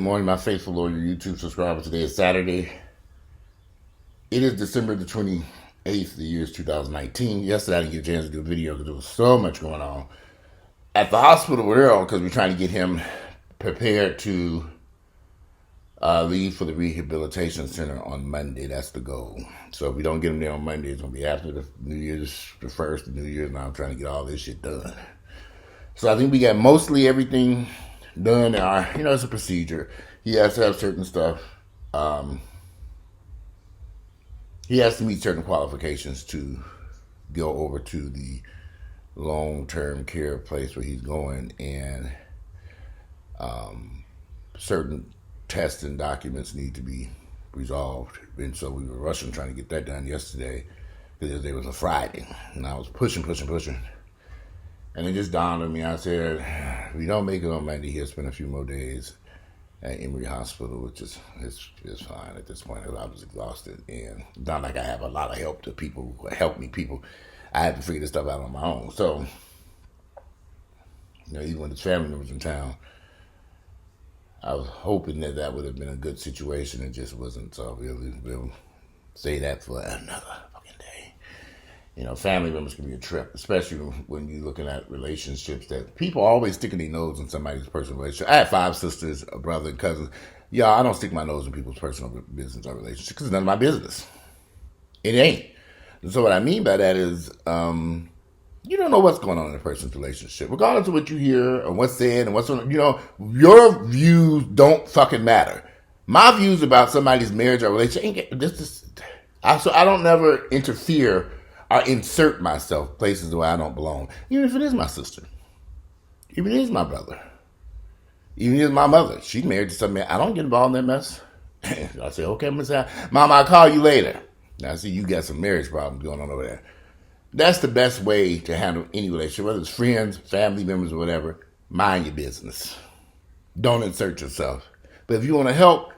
morning, my faithful loyal YouTube subscribers. Today is Saturday. It is December the 28th, the year is 2019. Yesterday, I didn't get a chance to do a video because there was so much going on at the hospital with Earl because we're trying to get him prepared to leave for the rehabilitation center on Monday. That's the goal. So if we don't get him there on Monday, it's going to be after the New Year's, the first of New Year's. Now I'm trying to get all this shit done. So I think we got mostly everything done. It's a procedure. He has to have certain stuff. He has to meet certain qualifications to go over to the long-term care place where he's going, and certain tests and documents need to be resolved. And so we were rushing trying to get that done yesterday because it was a Friday, and I was pushing. And it just dawned on me. I said, if we don't make it on Monday, he'll spend a few more days at Emory Hospital, which is fine at this point. I was exhausted, and not like I have a lot of help to people who help me. I had to figure this stuff out on my own. So, even when his family members in town, I was hoping that would have been a good situation. It just wasn't. So we'll say that for another fucking day. Family members can be a trip, especially when you're looking at relationships that people always sticking their nose in somebody's personal relationship. I have 5 sisters, a brother, and cousins. Y'all, I don't stick my nose in people's personal business or relationships because it's none of my business. It ain't. And so what I mean by that is, you don't know what's going on in a person's relationship, regardless of what you hear and what's said and what's on. Your views don't fucking matter. My views about somebody's marriage or relationship so I don't never interfere or insert myself places where I don't belong, even if it is my sister, even if it is my brother, even if it is my mother. She's married to some man. I don't get involved in that mess. I say, okay, Miss Mom, I'll call you later. Now, I see you got some marriage problems going on over there. That's the best way to handle any relationship, whether it's friends, family members, or whatever. Mind your business. Don't insert yourself. But if you want to help,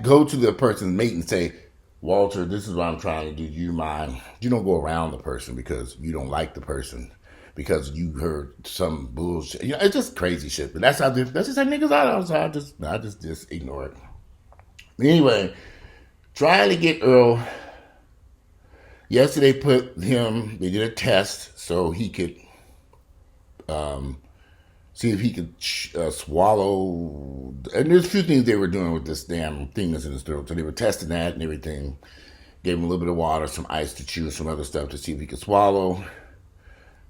go to the person's mate and say, Walter, this is what I'm trying to do. Do you mind? You don't go around the person because you don't like the person, because you heard some bullshit. It's just crazy shit. But that's just how niggas are. So I just ignore it. Anyway, trying to get Earl. Yesterday they did a test so he could see if he could swallow. And there's a few things they were doing with this damn thing that's in his throat. So they were testing that and everything. Gave him a little bit of water, some ice to chew, some other stuff to see if he could swallow.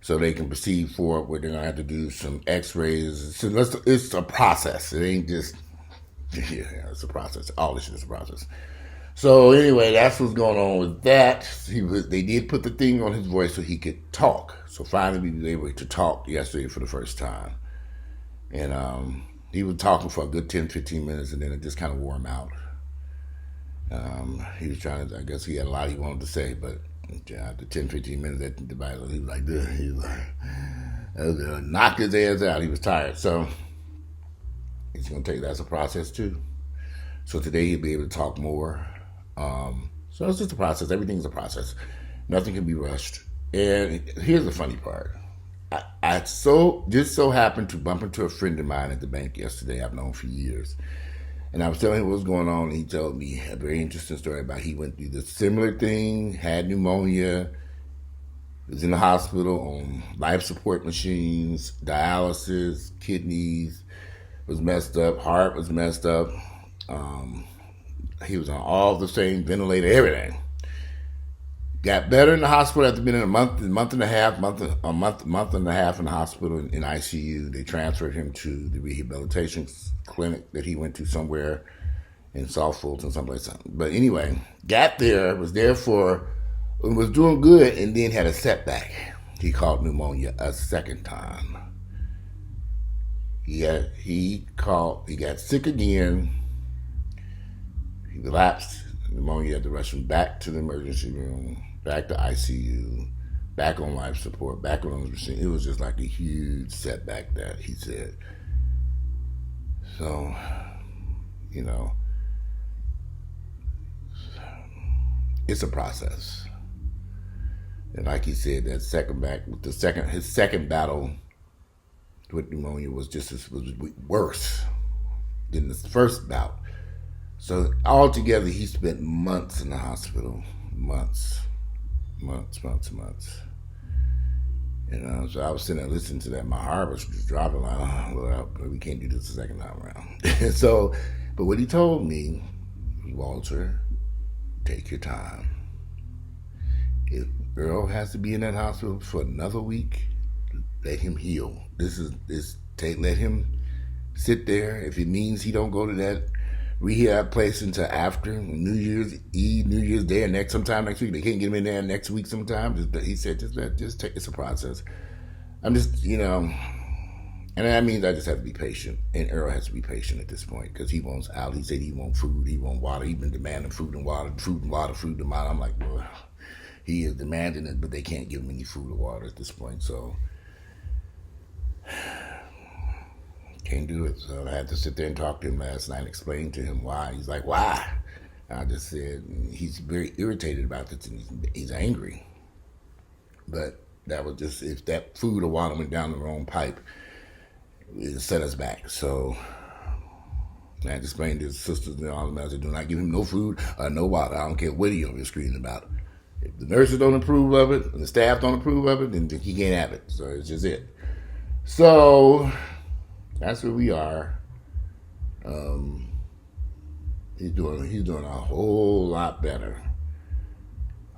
So they can proceed forward where they're going to have to do some x-rays. So it's a process. It ain't just, it's a process. All this shit is a process. So anyway, that's what's going on with that. They did put the thing on his voice so he could talk. So finally he was able to talk yesterday for the first time. And he was talking for a good 10, 15 minutes, and then it just kind of wore him out. He was trying to, I guess he had a lot he wanted to say, but after 10, 15 minutes, he was like, knocked his ass out. He was tired. So he's going to take that as a process too. So today he'll be able to talk more. So it's just a process. Everything's a process. Nothing can be rushed. And here's the funny part. I just so happened to bump into a friend of mine at the bank yesterday I've known for years. And I was telling him what was going on, and he told me a very interesting story about he went through the similar thing, had pneumonia, was in the hospital on life support machines, dialysis, kidneys was messed up, heart was messed up. He was on all the same ventilator, everything. Got better in the hospital after being in a month and a half in the hospital in ICU. They transferred him to the rehabilitation clinic that he went to somewhere in South Fulton, someplace. But anyway, got there, was doing good, and then had a setback. He caught pneumonia a second time. He got sick again. He relapsed. Pneumonia, had to rush him back to the emergency room, back to ICU, back on life support, back on the machine. It was just like a huge setback, that he said. So, it's a process. And like he said, his second battle with pneumonia was worse. than the first bout. So altogether, he spent months in the hospital, months. So I was sitting there listening to that. My heart was just dropping. Like, oh, well, we can't do this the second time around. So, but what he told me, Walter, take your time. If Earl has to be in that hospital for another week, let him heal. Let him sit there. If it means he don't go to that rehab place until after New Year's Eve, New Year's Day, and sometime next week. They can't get him in there next week sometime. He said, just take, it's a process. I'm just, and that means I just have to be patient. And Earl has to be patient at this point because he wants out. He said he wants food, he wants water. He's been demanding food and water. I'm like, well, he is demanding it, but they can't give him any food or water at this point. So can't do it. So I had to sit there and talk to him last night and explain to him why. He's like, why? I just said, he's very irritated about this and he's angry. But that was just, if that food or water went down the wrong pipe, it set us back. So I had to explain to his sisters and all of them. I said, do not give him no food or no water. I don't care what he over here screaming about. If the nurses don't approve of it and the staff don't approve of it, then he can't have it. So it's just it. So that's where we are. He's doing a whole lot better.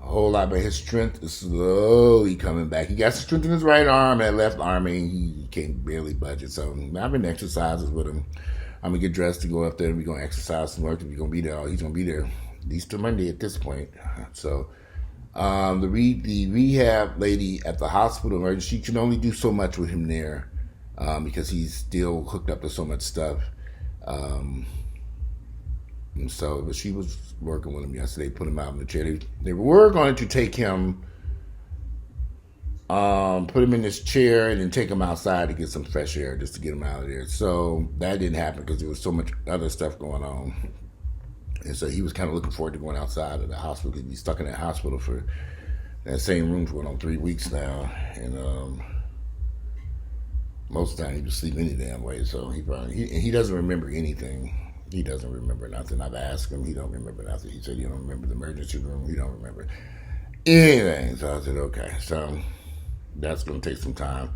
A whole lot better. His strength is slowly coming back. He got some strength in his right arm, that left arm, and he can't barely budge it. So I've been exercises with him. I'm gonna get dressed to go up there and we're gonna exercise some work. We're gonna be there. He's gonna be there at least till Monday at this point. So the rehab lady at the hospital, she can only do so much with him there. Because he's still hooked up to so much stuff. But she was working with him yesterday, put him out in the chair. They were going to take him, put him in this chair and then take him outside to get some fresh air just to get him out of there. So that didn't happen because there was so much other stuff going on. And so he was kind of looking forward to going outside of the hospital because he's stuck in that hospital for that same room for 3 weeks now. And most of the time he was sleeping any damn way, so he doesn't remember anything. He doesn't remember nothing. I've asked him, he don't remember nothing. He said he don't remember the emergency room, he don't remember anything. So I said, okay, so that's gonna take some time.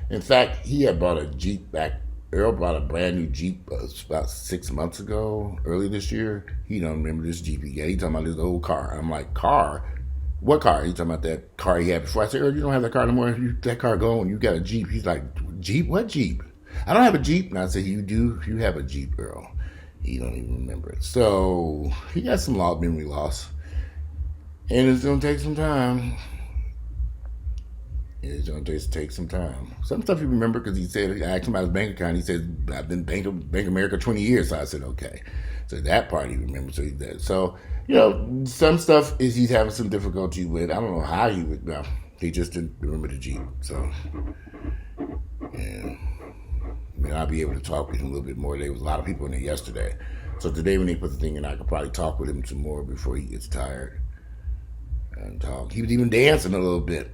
In fact, he had bought a Jeep back. Earl bought a brand new Jeep about 6 months ago, early this year. He don't remember this Jeep he got. He talking about this old car. I'm like, car? What car? He's talking about that car he had before. I said, Earl, you don't have that car no more. That car gone. You got a Jeep. He's like, Jeep? What Jeep? I don't have a Jeep. And I said, you do? You have a Jeep, Earl. He don't even remember it. So he got some memory loss. And it's going to take some time. It's going to take some time. Some stuff you remember because he said, I asked him about his bank account. He said, I've been Bank America 20 years. So I said, okay. So that part he remembers. So he did. So, some stuff he's having some difficulty with. I don't know how he would. Well, he just didn't remember the Jeep. So, yeah. I'll be able to talk with him a little bit more. There was a lot of people in there yesterday. So today when they put the thing in, I could probably talk with him some more before he gets tired. And talk. He was even dancing a little bit.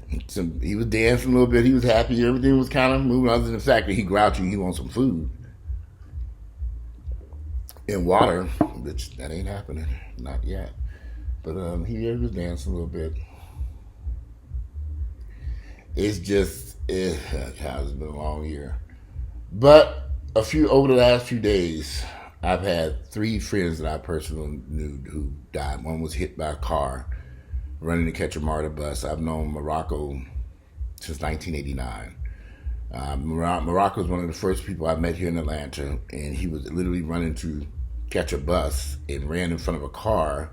He was dancing a little bit. He was happy. Everything was kind of moving other than the fact that he grouchy. He wants some food. And water, which that ain't happening. Not yet. But he was dancing a little bit. It's been a long year. But over the last few days, I've had 3 friends that I personally knew who died. One was hit by a car running to catch a MARTA bus. I've known Morocco since 1989. Morocco was one of the first people I met here in Atlanta, and he was literally running to catch a bus and ran in front of a car,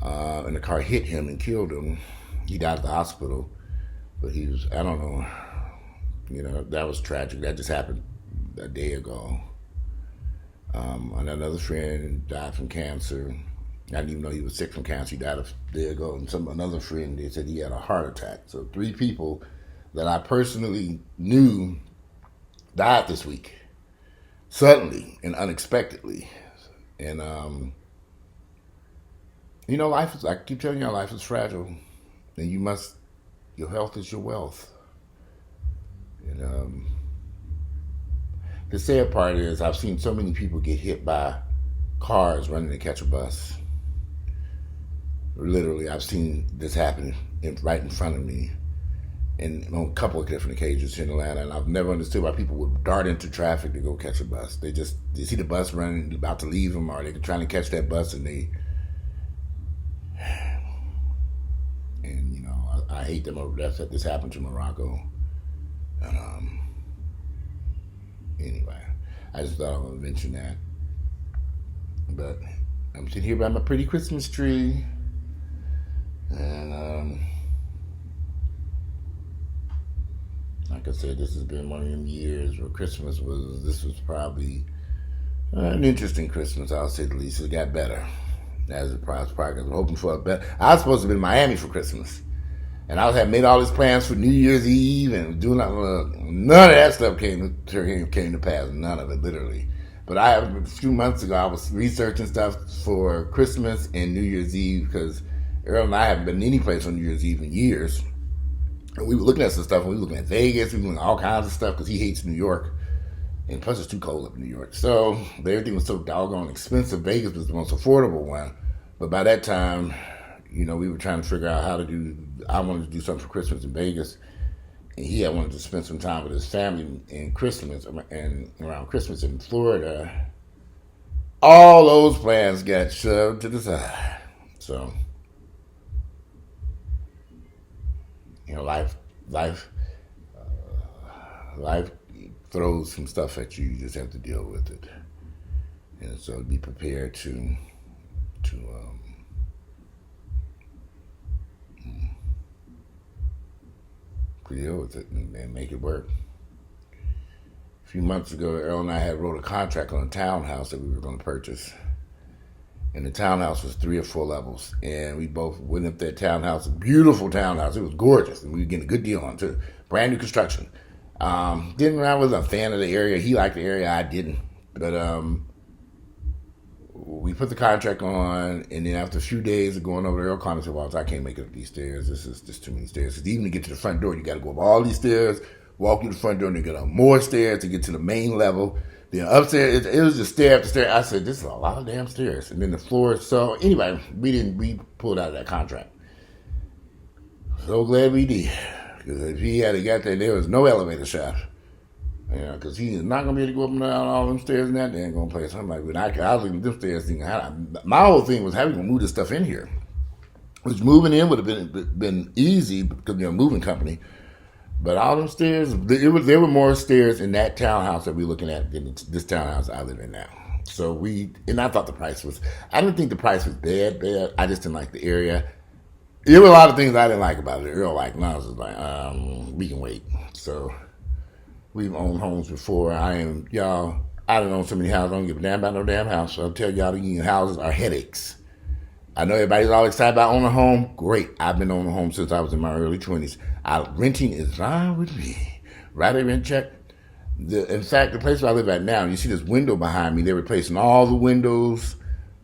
and the car hit him and killed him. He died at the hospital, but I don't know, that was tragic. That just happened a day ago. Another friend died from cancer. I didn't even know he was sick from cancer. He died a day ago. And another friend, they said he had a heart attack. So 3 people that I personally knew died this week, suddenly and unexpectedly. And life is, I keep telling you, life is fragile, and your health is your wealth. And The sad part is I've seen so many people get hit by cars running to catch a bus. Literally, I've seen this happen right in front of me on a couple of different occasions here in Atlanta, and I've never understood why people would dart into traffic to go catch a bus. They see the bus running, about to leave them, or they're trying to catch that bus, and I hate them over that. This happened to Morocco, and anyway, I just thought I would mention that. But I'm sitting here by my pretty Christmas tree, and like I said, this has been one of them years where this was probably an interesting Christmas, I'll say the least. It got better as the progress. I'm hoping for a better. I was supposed to be in Miami for Christmas, and I had made all these plans for New Year's Eve and doing none of that stuff came to pass. None of it, literally. But a few months ago, I was researching stuff for Christmas and New Year's Eve because Earl and I haven't been any place on New Year's Eve in years. And we were looking at some stuff, and we were looking at Vegas, we were looking at all kinds of stuff because he hates New York. And plus, it's too cold up in New York. So everything was so doggone expensive. Vegas was the most affordable one. But by that time, we were trying to figure out I wanted to do something for Christmas in Vegas. And he had wanted to spend some time with his family in Christmas and around Christmas in Florida. All those plans got shoved to the side. So, life throws some stuff at you. You just have to deal with it, and so be prepared to deal with it and make it work. A few months ago, Earl and I had wrote a contract on a townhouse that we were going to purchase. And the townhouse was 3 or 4 levels. And we both went up that townhouse, a beautiful townhouse. It was gorgeous. And we were getting a good deal on it, too. Brand new construction. I wasn't a fan of the area. He liked the area. I didn't. But we put the contract on. And then after a few days of going over there, Earl called me and said, "Walter, I can't make it up these stairs. This is just too many stairs. Because even to get to the front door, you got to go up all these stairs, walk through the front door, and then get up more stairs to get to the main level. Then upstairs, it was just stair after stair. I said, this is a lot of damn stairs. And then the floor. So anyway, we pulled out of that contract. So glad we did. Because if he had got there was no elevator shaft. Because he is not going to be able to go up and down all them stairs in that damn going place. I'm like, I was looking at them stairs thinking, my whole thing was, how are we going to move this stuff in here? Which moving in would have been easy because you're a moving company. But all them stairs, there were more stairs in that townhouse that we're looking at than this townhouse I live in now. So and I thought I didn't think the price was bad. I just didn't like the area. There were a lot of things I didn't like about it. Earl liked, and I was just like, we can wait. So we've owned homes before. I don't own so many houses. I don't give a damn about no damn house. So I'll tell y'all, the houses are headaches. I know everybody's all excited about owning a home. Great. I've been owning a home since I was in my early 20s. Renting is fine with me. Write a rent check. In fact, the place where I live at now, you see this window behind me. They're replacing all the windows.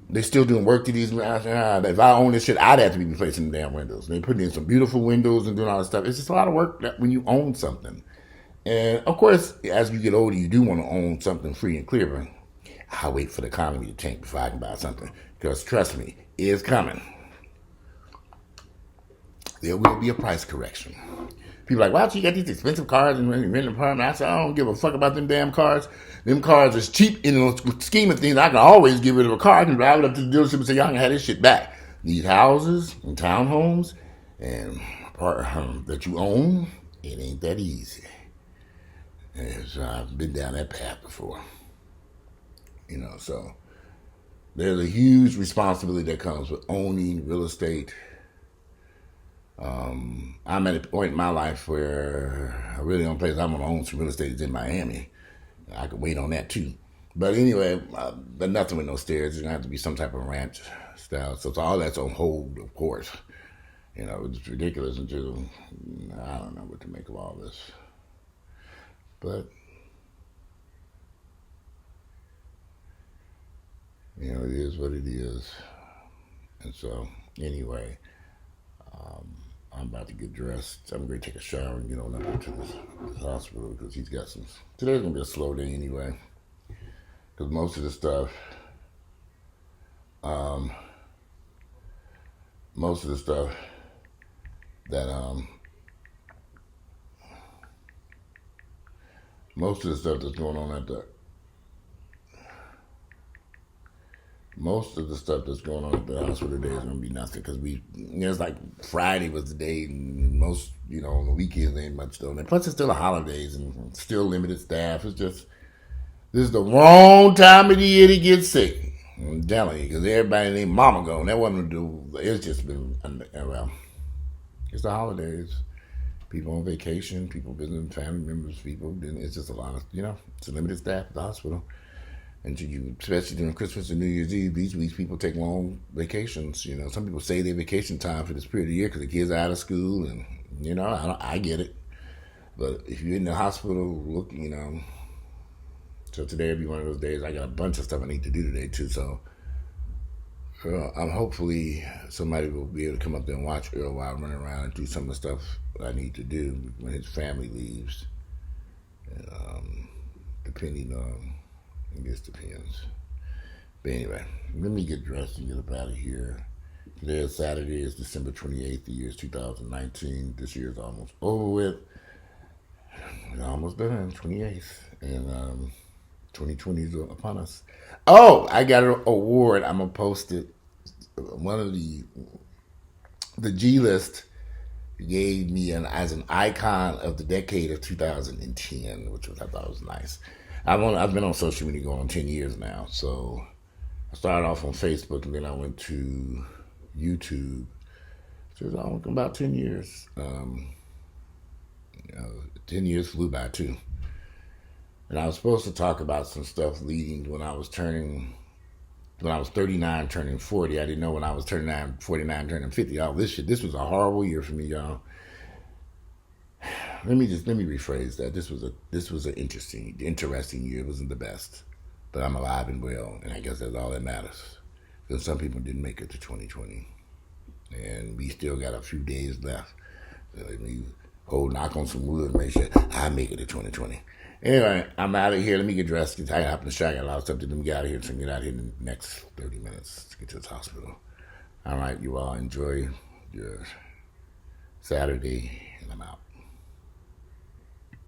They're still doing work to these. If I own this shit, I'd have to be replacing the damn windows. They're putting in some beautiful windows and doing all this stuff. It's just a lot of work when you own something. And of course, as you get older, you do want to own something free and clear. But I'll wait for the economy to tank before I can buy something. Because trust me, it's coming. There will be a price correction. People are like, wow, you got these expensive cars and rent an apartment. I said, I don't give a fuck about them damn cars. Them cars is cheap in the scheme of things. I can always get rid of a car. I can drive it up to the dealership and say, y'all can have this shit back. These houses and townhomes and that you own, it ain't that easy. And so I've been down that path before. So there's a huge responsibility that comes with owning real estate. I'm at a point in my life where I really don't place I want to own some real estate is in Miami. I could wait on that too. But anyway, but nothing with no stairs. It's going to have to be some type of ranch style. So all that's on hold, of course. It's ridiculous until I don't know what to make of all this. But, it is what it is. And so, anyway, I'm about to get dressed. I'm going to take a shower and get on up to this hospital because he's got some. Today's going to be a slow day anyway. Because um, most of the stuff that, most of the stuff that's going on at the, most of the stuff that's going on at the hospital today is going to be nothing because it's like Friday was the day and most, on the weekends ain't much doing it. Plus it's still the holidays and still limited staff. It's just, this is the wrong time of the year to get sick. I'm telling you, because everybody named Mama gone. That wasn't to do, it's just been, well, it's the holidays. People on vacation, people visiting family members, people, it's just a lot of, it's a limited staff at the hospital. And especially during Christmas and New Year's Eve, these weeks people take long vacations. Some people save their vacation time for this period of year because the kids are out of school, and I get it. But if you're in the hospital, look, so today will be one of those days. I got a bunch of stuff I need to do today too. So I'm hopefully somebody will be able to come up there and watch Earl while I run around and do some of the stuff I need to do when his family leaves. Depending on. It just depends. But anyway, let me get dressed and get up out of here. Today is Saturday. It's December 28th. The year is 2019. This year is almost over with. It's almost done, 28th. And 2020 is upon us. Oh, I got an award. I'm going to post it. One of the G List gave me as an icon of the decade of 2010, which I thought was nice. I've been on social media going on 10 years now. So I started off on Facebook and then I went to YouTube. So it was about 10 years. 10 years flew by too. And I was supposed to talk about some stuff leading when I was 39 turning 40. I didn't know when I was 49 turning 50. All this shit. This was a horrible year for me, y'all. Let me rephrase that. This was an interesting year. It wasn't the best, but I'm alive and well, and I guess that's all that matters. Because some people didn't make it to 2020, and we still got a few days left. So let me knock on some wood and make sure I make it to 2020. Anyway, I'm out of here. Let me get dressed. Get tied up in the shower. I got a lot of stuff to do. Let me get out of here. So I can get out of here in the next 30 minutes to get to the hospital. All right, you all enjoy your Saturday, and I'm out.